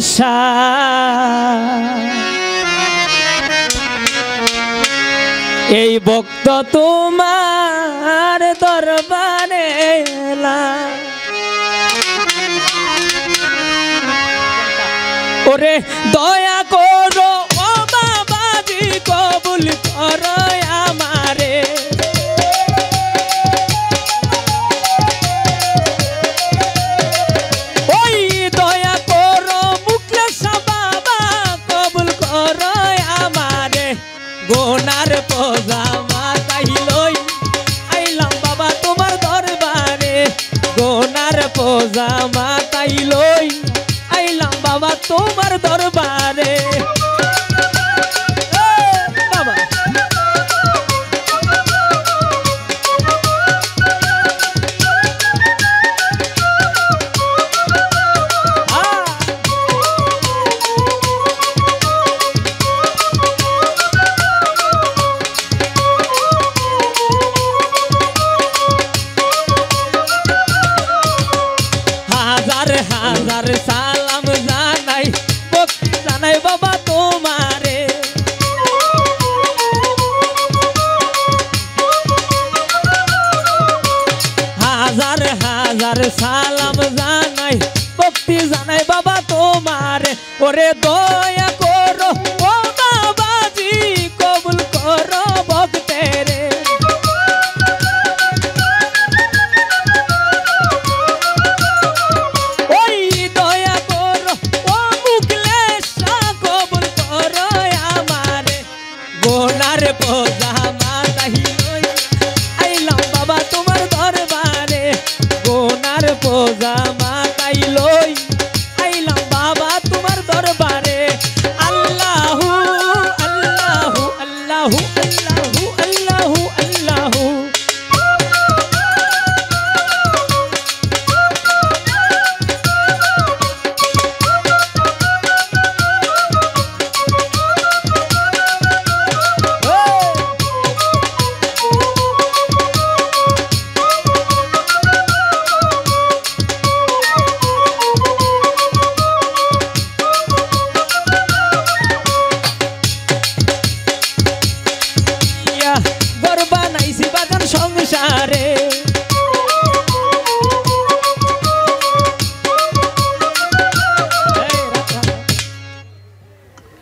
আশা এই ভক্ত তোমার দরবারে এলাম ওরে দয়া করো ও বাবাজি কবুল করো আমারে ওই দয়া করো মুখলেশা বাবা কবুল করো আমারে গোনার পজামা তাইলই আইলাম বাবা তোমার দরবারে গোনার পজামা তাইলই আইলাম বাবা তোমার দরবারে বাবা হাজার হাজার সালাম জানাই ভক্তি জানাই বাবা তোমারে হাজার হাজার সালাম জানাই ভক্তি জানাই বাবা তোমারে ওরে দয়া করো ও বাবাজি কবুল করো ভক্তেরে গোনার পজামা তাইলই আইলাম বাবা তোমার দরবারে গোনার পজামা তাইলই আইলাম বাবা তোমার দরবারে আল্লাহু আল্লাহু আল্লাহু আল্লাহু আল্লাহু আল্লাহু সংসারে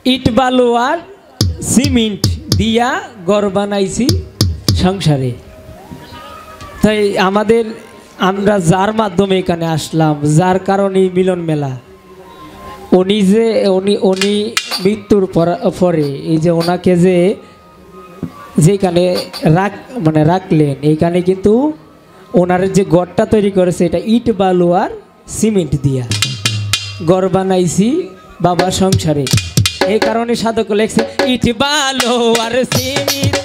ইট বালু আর সিমেন্ট দিয়া ঘর বানাইছি সংসারে তাই আমরা যার মাধ্যমে এখানে আসলাম যার কারণে মিলন মেলা উনি মৃত্যুর পরে এই যে ওনাকে যেখানে রাখলেন এইখানে কিন্তু ওনার যে ঘরটা তৈরি করেছে এটা ইট বালু আর সিমেন্ট দিয়া ঘর বানাইছি বাবা সংসারে এই কারণে সাধক লেখছে ইট বালু আর সিমেন্ট